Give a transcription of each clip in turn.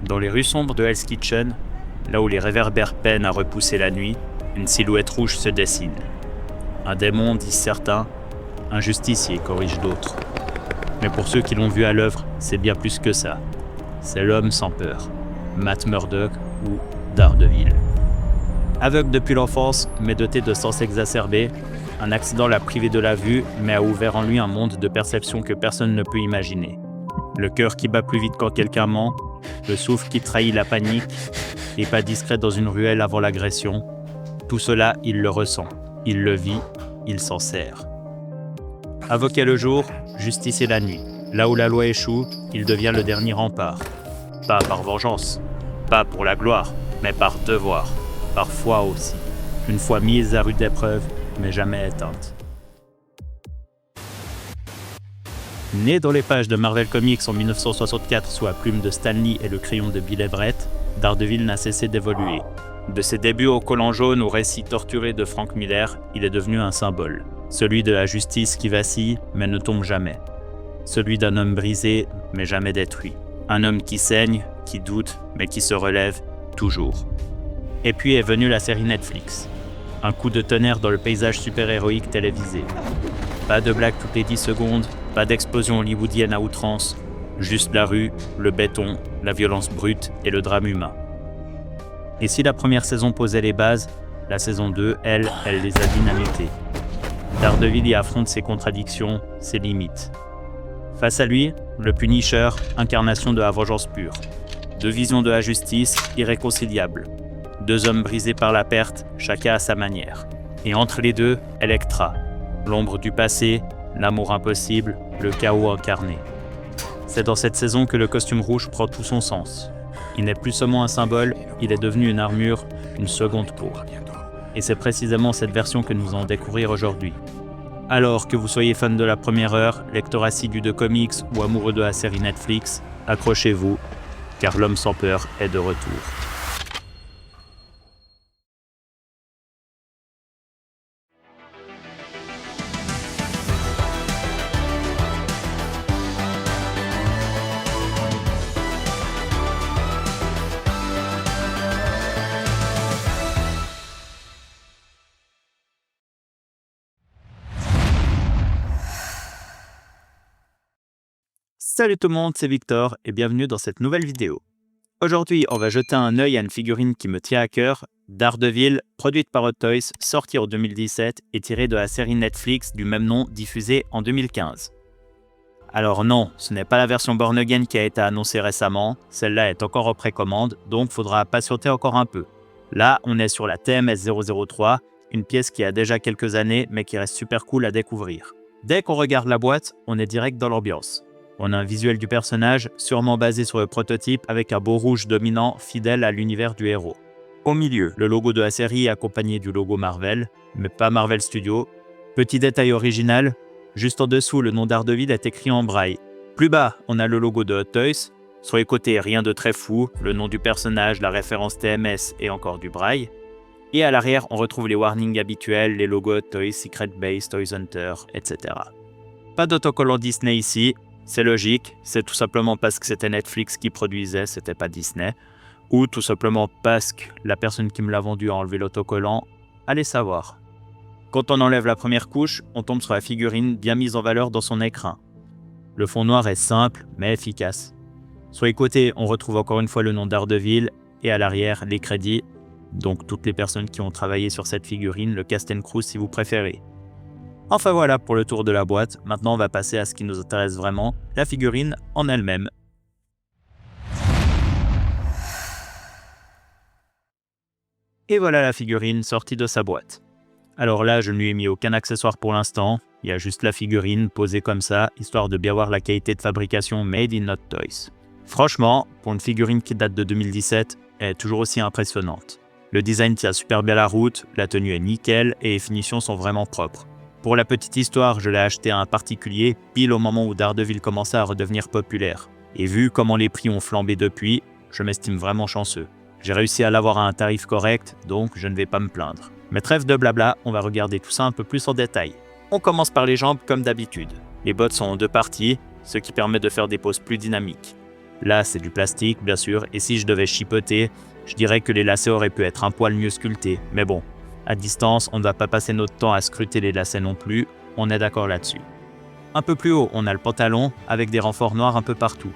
Dans les rues sombres de Hell's Kitchen, là où les réverbères peinent à repousser la nuit, une silhouette rouge se dessine. Un démon, disent certains, un justicier, corrige d'autres. Mais pour ceux qui l'ont vu à l'œuvre, c'est bien plus que ça. C'est l'homme sans peur, Matt Murdock ou Daredevil. Aveugle depuis l'enfance, mais doté de sens exacerbés, un accident l'a privé de la vue, mais a ouvert en lui un monde de perception que personne ne peut imaginer. Le cœur qui bat plus vite quand quelqu'un ment, le souffle qui trahit la panique, et pas discret dans une ruelle avant l'agression. Tout cela, il le ressent, il le vit, il s'en sert. Avocat le jour, justicier la nuit. Là où la loi échoue, il devient le dernier rempart. Pas par vengeance, pas pour la gloire, mais par devoir, par foi aussi. Une foi mise à rude épreuve, mais jamais éteinte. Né dans les pages de Marvel Comics en 1964 sous la plume de Stan Lee et le crayon de Bill Everett, Daredevil n'a cessé d'évoluer. De ses débuts au collant jaune au récit torturé de Frank Miller, il est devenu un symbole. Celui de la justice qui vacille, mais ne tombe jamais. Celui d'un homme brisé, mais jamais détruit. Un homme qui saigne, qui doute, mais qui se relève, toujours. Et puis est venue la série Netflix. Un coup de tonnerre dans le paysage super-héroïque télévisé. Pas de blagues toutes les 10 secondes, pas d'explosion hollywoodienne à outrance, juste la rue, le béton, la violence brute et le drame humain. Et si la première saison posait les bases, la saison 2, elle les a dynamitées. Daredevil y affronte ses contradictions, ses limites. Face à lui, le Punisher, incarnation de la vengeance pure. Deux visions de la justice, irréconciliables. Deux hommes brisés par la perte, chacun à sa manière. Et entre les deux, Elektra, l'ombre du passé, l'amour impossible, le chaos incarné. C'est dans cette saison que le costume rouge prend tout son sens. Il n'est plus seulement un symbole, il est devenu une armure, une seconde peau. Et c'est précisément cette version que nous allons découvrir aujourd'hui. Alors que vous soyez fan de la première heure, lecteur assidu de comics ou amoureux de la série Netflix, accrochez-vous, car l'homme sans peur est de retour. Salut tout le monde, c'est Victor et bienvenue dans cette nouvelle vidéo. Aujourd'hui, on va jeter un œil à une figurine qui me tient à cœur, Daredevil, produite par Hot Toys, sortie en 2017 et tirée de la série Netflix du même nom diffusée en 2015. Alors non, ce n'est pas la version Born Again qui a été annoncée récemment, celle-là est encore en précommande, donc faudra patienter encore un peu. Là, on est sur la TMS 003, une pièce qui a déjà quelques années mais qui reste super cool à découvrir. Dès qu'on regarde la boîte, on est direct dans l'ambiance. On a un visuel du personnage, sûrement basé sur le prototype, avec un beau rouge dominant, fidèle à l'univers du héros. Au milieu, le logo de la série est accompagné du logo Marvel, mais pas Marvel Studios. Petit détail original, juste en dessous, le nom Daredevil est écrit en braille. Plus bas, on a le logo de Hot Toys. Sur les côtés, rien de très fou, le nom du personnage, la référence TMS et encore du braille. Et à l'arrière, on retrouve les warnings habituels, les logos Hot Toys, Secret Base, Toys Hunter, etc. Pas d'autocollant Disney ici. C'est logique, c'est tout simplement parce que c'était Netflix qui produisait, c'était pas Disney, ou tout simplement parce que la personne qui me l'a vendu a enlevé l'autocollant, allez savoir. Quand on enlève la première couche, on tombe sur la figurine bien mise en valeur dans son écrin. Le fond noir est simple, mais efficace. Sur les côtés, on retrouve encore une fois le nom Daredevil, et à l'arrière, les crédits, donc toutes les personnes qui ont travaillé sur cette figurine, le cast and crew si vous préférez. Enfin voilà pour le tour de la boîte, maintenant on va passer à ce qui nous intéresse vraiment, la figurine en elle-même. Et voilà la figurine sortie de sa boîte. Alors là, je ne lui ai mis aucun accessoire pour l'instant, il y a juste la figurine posée comme ça, histoire de bien voir la qualité de fabrication made in Hot Toys. Franchement, pour une figurine qui date de 2017, elle est toujours aussi impressionnante. Le design tient super bien la route, la tenue est nickel et les finitions sont vraiment propres. Pour la petite histoire, je l'ai acheté à un particulier pile au moment où Daredevil commençait à redevenir populaire. Et vu comment les prix ont flambé depuis, je m'estime vraiment chanceux. J'ai réussi à l'avoir à un tarif correct, donc je ne vais pas me plaindre. Mais trêve de blabla, on va regarder tout ça un peu plus en détail. On commence par les jambes comme d'habitude. Les bottes sont en deux parties, ce qui permet de faire des poses plus dynamiques. Là, c'est du plastique, bien sûr, et si je devais chipoter, je dirais que les lacets auraient pu être un poil mieux sculptés. Mais bon, à distance, on ne va pas passer notre temps à scruter les lacets non plus, on est d'accord là-dessus. Un peu plus haut, on a le pantalon, avec des renforts noirs un peu partout.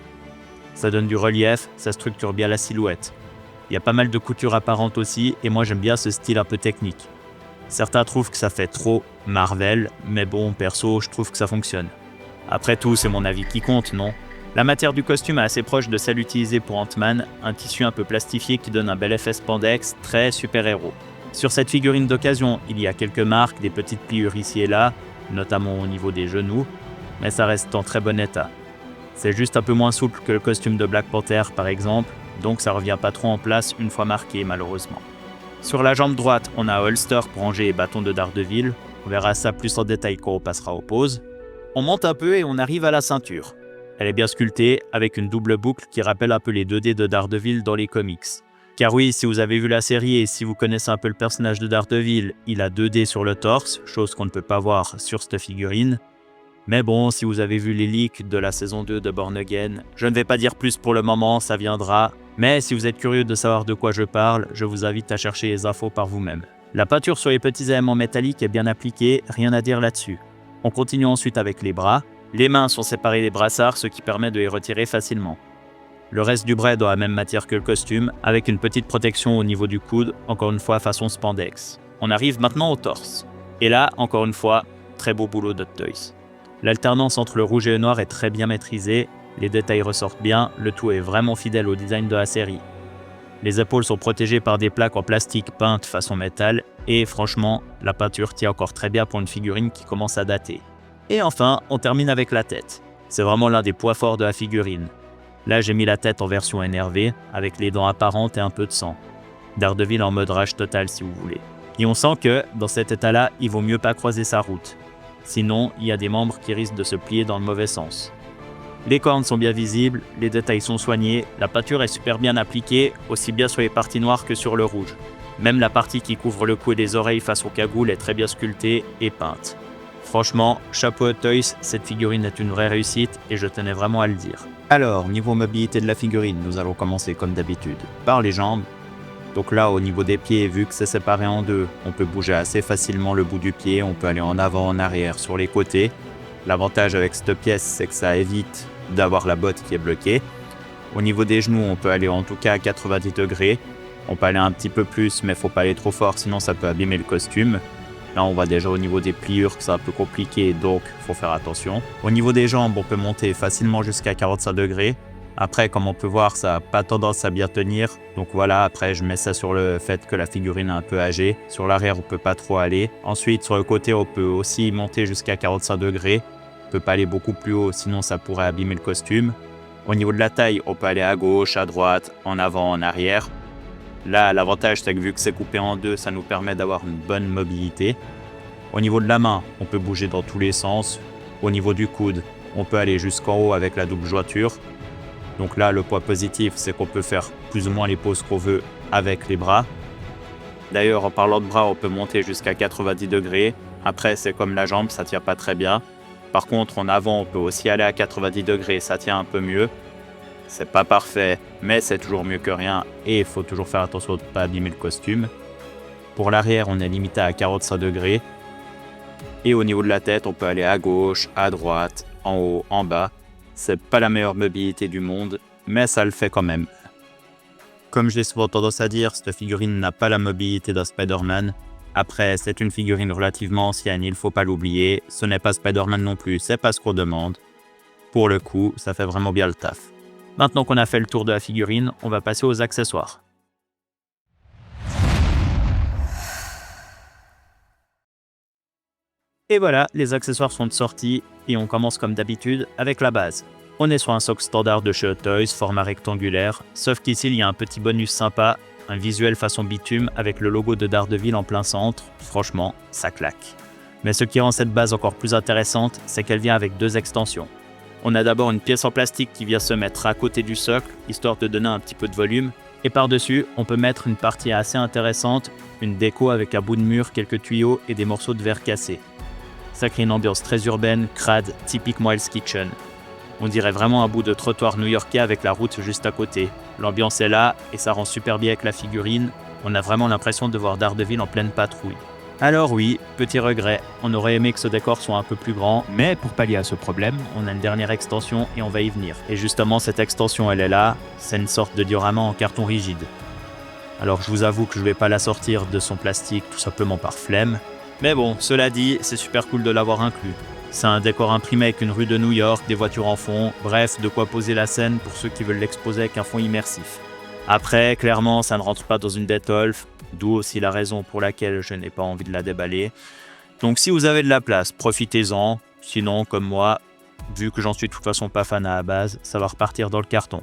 Ça donne du relief, ça structure bien la silhouette. Il y a pas mal de coutures apparentes aussi, et moi j'aime bien ce style un peu technique. Certains trouvent que ça fait trop Marvel, mais bon, perso, je trouve que ça fonctionne. Après tout, c'est mon avis qui compte, non ? La matière du costume est assez proche de celle utilisée pour Ant-Man, un tissu un peu plastifié qui donne un bel effet spandex, très super-héros. Sur cette figurine d'occasion, il y a quelques marques, des petites pliures ici et là, notamment au niveau des genoux, mais ça reste en très bon état. C'est juste un peu moins souple que le costume de Black Panther par exemple, donc ça revient pas trop en place une fois marqué malheureusement. Sur la jambe droite, on a un holster pour ranger les bâtons de Daredevil, on verra ça plus en détail quand on passera aux poses. On monte un peu et on arrive à la ceinture. Elle est bien sculptée, avec une double boucle qui rappelle un peu les 2D de Daredevil dans les comics. Car oui, si vous avez vu la série et si vous connaissez un peu le personnage de Daredevil, il a 2D sur le torse, chose qu'on ne peut pas voir sur cette figurine. Mais bon, si vous avez vu les leaks de la saison 2 de Born Again, je ne vais pas dire plus pour le moment, ça viendra. Mais si vous êtes curieux de savoir de quoi je parle, je vous invite à chercher les infos par vous-même. La peinture sur les petits éléments métalliques est bien appliquée, rien à dire là-dessus. On continue ensuite avec les bras. Les mains sont séparées des brassards, ce qui permet de les retirer facilement. Le reste du bras est dans la même matière que le costume, avec une petite protection au niveau du coude, encore une fois façon spandex. On arrive maintenant au torse. Et là, encore une fois, très beau boulot d'Hot Toys. L'alternance entre le rouge et le noir est très bien maîtrisée, les détails ressortent bien, le tout est vraiment fidèle au design de la série. Les épaules sont protégées par des plaques en plastique peintes façon métal, et franchement, la peinture tient encore très bien pour une figurine qui commence à dater. Et enfin, on termine avec la tête. C'est vraiment l'un des points forts de la figurine. Là, j'ai mis la tête en version énervée, avec les dents apparentes et un peu de sang. Daredevil en mode rage total si vous voulez. Et on sent que, dans cet état-là, il vaut mieux pas croiser sa route. Sinon, il y a des membres qui risquent de se plier dans le mauvais sens. Les cornes sont bien visibles, les détails sont soignés, la peinture est super bien appliquée, aussi bien sur les parties noires que sur le rouge. Même la partie qui couvre le cou et les oreilles face au cagoule est très bien sculptée et peinte. Franchement, chapeau Hot Toys, cette figurine est une vraie réussite et je tenais vraiment à le dire. Alors, niveau mobilité de la figurine, nous allons commencer comme d'habitude par les jambes. Donc là, au niveau des pieds, vu que c'est séparé en deux, on peut bouger assez facilement le bout du pied, on peut aller en avant, en arrière, sur les côtés. L'avantage avec cette pièce, c'est que ça évite d'avoir la botte qui est bloquée. Au niveau des genoux, on peut aller en tout cas à 90 degrés. On peut aller un petit peu plus, mais il ne faut pas aller trop fort, sinon ça peut abîmer le costume. Là, on voit déjà au niveau des pliures que c'est un peu compliqué, donc il faut faire attention. Au niveau des jambes, on peut monter facilement jusqu'à 45 degrés. Après, comme on peut voir, ça n'a pas tendance à bien tenir. Donc voilà, après, je mets ça sur le fait que la figurine est un peu âgée. Sur l'arrière, on ne peut pas trop aller. Ensuite, sur le côté, on peut aussi monter jusqu'à 45 degrés. On ne peut pas aller beaucoup plus haut, sinon ça pourrait abîmer le costume. Au niveau de la taille, on peut aller à gauche, à droite, en avant, en arrière. Là, l'avantage, c'est que vu que c'est coupé en deux, ça nous permet d'avoir une bonne mobilité. Au niveau de la main, on peut bouger dans tous les sens. Au niveau du coude, on peut aller jusqu'en haut avec la double jointure. Donc là, le point positif, c'est qu'on peut faire plus ou moins les poses qu'on veut avec les bras. D'ailleurs, en parlant de bras, on peut monter jusqu'à 90 degrés. Après, c'est comme la jambe, ça tient pas très bien. Par contre, en avant, on peut aussi aller à 90 degrés, ça tient un peu mieux. C'est pas parfait, mais c'est toujours mieux que rien et il faut toujours faire attention de ne pas abîmer le costume. Pour l'arrière, on est limité à 45 degrés. Et au niveau de la tête, on peut aller à gauche, à droite, en haut, en bas. C'est pas la meilleure mobilité du monde, mais ça le fait quand même. Comme j'ai souvent tendance à dire, cette figurine n'a pas la mobilité d'un Spider-Man. Après, c'est une figurine relativement ancienne, il faut pas l'oublier. Ce n'est pas Spider-Man non plus, c'est pas ce qu'on demande. Pour le coup, ça fait vraiment bien le taf. Maintenant qu'on a fait le tour de la figurine, on va passer aux accessoires. Et voilà, les accessoires sont sortis et on commence comme d'habitude avec la base. On est sur un socle standard de chez Hot Toys, format rectangulaire, sauf qu'ici il y a un petit bonus sympa, un visuel façon bitume avec le logo de Daredevil en plein centre. Franchement, ça claque. Mais ce qui rend cette base encore plus intéressante, c'est qu'elle vient avec deux extensions. On a d'abord une pièce en plastique qui vient se mettre à côté du socle, histoire de donner un petit peu de volume. Et par-dessus, on peut mettre une partie assez intéressante, une déco avec un bout de mur, quelques tuyaux et des morceaux de verre cassés. Ça crée une ambiance très urbaine, crade, typiquement Hell's Kitchen. On dirait vraiment un bout de trottoir new-yorkais avec la route juste à côté. L'ambiance est là et ça rend super bien avec la figurine. On a vraiment l'impression de voir Daredevil en pleine patrouille. Alors oui, petit regret, on aurait aimé que ce décor soit un peu plus grand, mais pour pallier à ce problème, on a une dernière extension et on va y venir. Et justement, cette extension, elle est là, c'est une sorte de diorama en carton rigide. Alors je vous avoue que je vais pas la sortir de son plastique tout simplement par flemme, mais bon, cela dit, c'est super cool de l'avoir inclus. C'est un décor imprimé avec une rue de New York, des voitures en fond, bref, de quoi poser la scène pour ceux qui veulent l'exposer avec un fond immersif. Après, clairement, ça ne rentre pas dans une Detolf, d'où aussi la raison pour laquelle je n'ai pas envie de la déballer. Donc si vous avez de la place, profitez-en, sinon, comme moi, vu que j'en suis de toute façon pas fan à la base, ça va repartir dans le carton.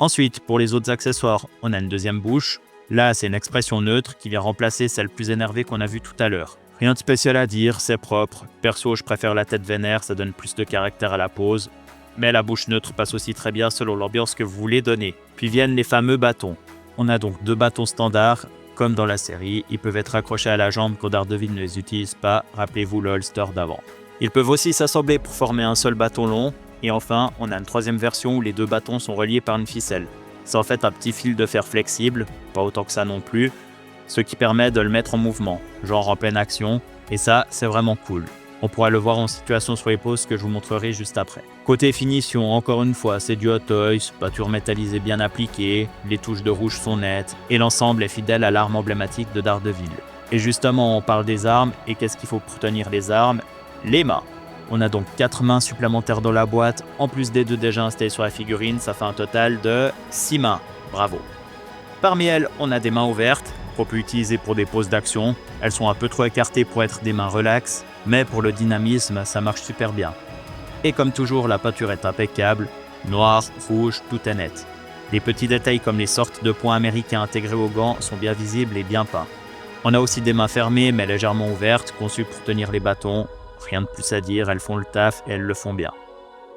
Ensuite, pour les autres accessoires, on a une deuxième bouche. Là, c'est une expression neutre qui vient remplacer celle plus énervée qu'on a vue tout à l'heure. Rien de spécial à dire, c'est propre. Perso, je préfère la tête vénère, ça donne plus de caractère à la pose. Mais la bouche neutre passe aussi très bien selon l'ambiance que vous voulez donner. Puis viennent les fameux bâtons. On a donc 2 bâtons standards, comme dans la série. Ils peuvent être accrochés à la jambe quand Daredevil ne les utilise pas, rappelez-vous le holster d'avant. Ils peuvent aussi s'assembler pour former un seul bâton long. Et enfin, on a une troisième version où les 2 bâtons sont reliés par une ficelle. C'est en fait un petit fil de fer flexible, pas autant que ça non plus, ce qui permet de le mettre en mouvement, genre en pleine action, et ça, c'est vraiment cool. On pourra le voir en situation sur les poses que je vous montrerai juste après. Côté finition, encore une fois, c'est du Hot Toys, peinture métallisée bien appliquée, les touches de rouge sont nettes, et l'ensemble est fidèle à l'arme emblématique de Daredevil. Et justement, on parle des armes, et qu'est-ce qu'il faut pour tenir les armes? Les mains. On a donc 4 mains supplémentaires dans la boîte, en plus des 2 déjà installées sur la figurine, ça fait un total de 6 mains. Bravo. Parmi elles, on a des mains ouvertes, qu'on peut utiliser pour des poses d'action. Elles sont un peu trop écartées pour être des mains relax, mais pour le dynamisme, ça marche super bien. Et comme toujours, la peinture est impeccable, noir, rouge, tout est net. Les petits détails comme les sortes de points américains intégrés aux gants sont bien visibles et bien peints. On a aussi des mains fermées mais légèrement ouvertes, conçues pour tenir les bâtons. Rien de plus à dire, elles font le taf et elles le font bien.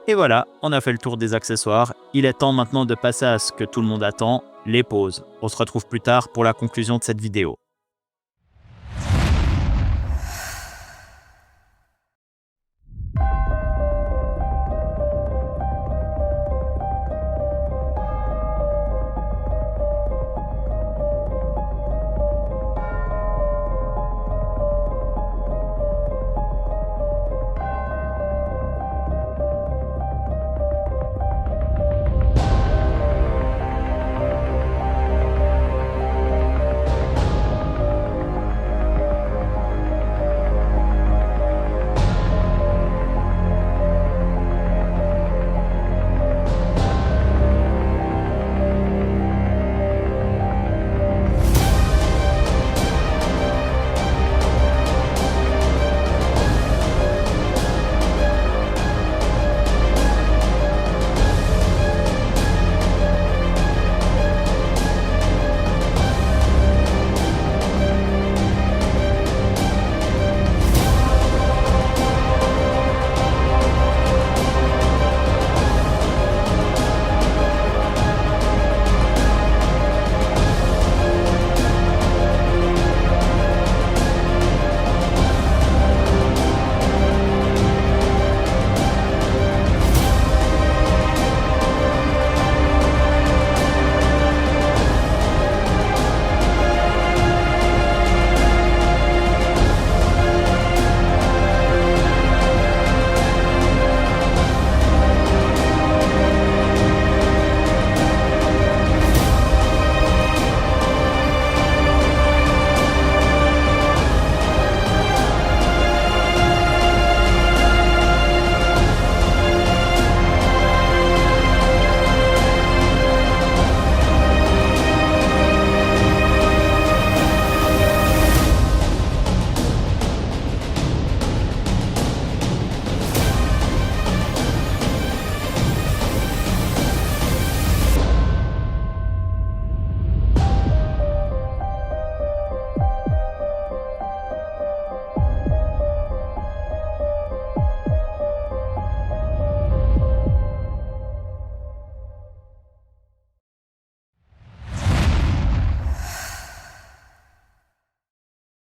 Et voilà, on a fait le tour des accessoires. Il est temps maintenant de passer à ce que tout le monde attend, les poses. On se retrouve plus tard pour la conclusion de cette vidéo.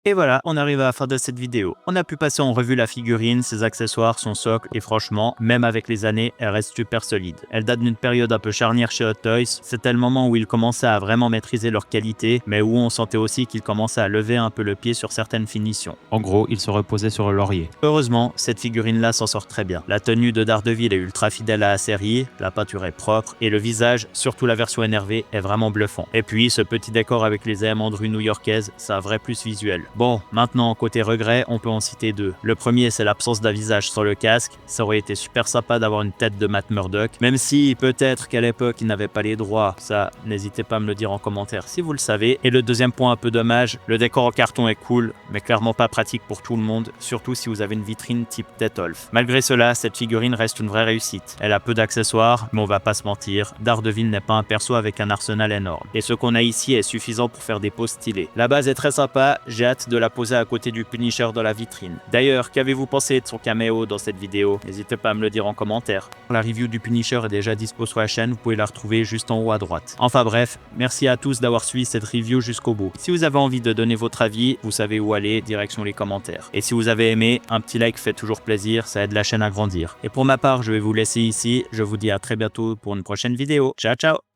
Et voilà, on arrive à la fin de cette vidéo. On a pu passer en revue la figurine, ses accessoires, son socle, et franchement, même avec les années, elle reste super solide. Elle date d'une période un peu charnière chez Hot Toys, c'était le moment où ils commençaient à vraiment maîtriser leur qualité, mais où on sentait aussi qu'ils commençaient à lever un peu le pied sur certaines finitions. En gros, ils se reposaient sur le laurier. Heureusement, cette figurine-là s'en sort très bien. La tenue de Daredevil est ultra fidèle à la série, la peinture est propre, et le visage, surtout la version énervée, est vraiment bluffant. Et puis, ce petit décor avec les aimants-de-rue new-yorkaises, c'est un vrai plus visuel. Bon, maintenant, côté regret, on peut en citer deux. Le premier, c'est l'absence d'un visage sur le casque. Ça aurait été super sympa d'avoir une tête de Matt Murdock, même si peut-être qu'à l'époque, il n'avait pas les droits. Ça, n'hésitez pas à me le dire en commentaire si vous le savez. Et le deuxième point un peu dommage, le décor en carton est cool, mais clairement pas pratique pour tout le monde, surtout si vous avez une vitrine type Detolf. Malgré cela, cette figurine reste une vraie réussite. Elle a peu d'accessoires, mais on va pas se mentir, Daredevil n'est pas un perso avec un arsenal énorme. Et ce qu'on a ici est suffisant pour faire des poses stylées. La base est très sympa, j'ai hâte de la poser à côté du Punisher dans la vitrine. D'ailleurs, qu'avez-vous pensé de son caméo dans cette vidéo? N'hésitez pas à me le dire en commentaire. La review du Punisher est déjà dispo sur la chaîne, vous pouvez la retrouver juste en haut à droite. Enfin bref, merci à tous d'avoir suivi cette review jusqu'au bout. Si vous avez envie de donner votre avis, vous savez où aller, direction les commentaires. Et si vous avez aimé, un petit like fait toujours plaisir, ça aide la chaîne à grandir. Et pour ma part, je vais vous laisser ici, je vous dis à très bientôt pour une prochaine vidéo. Ciao ciao!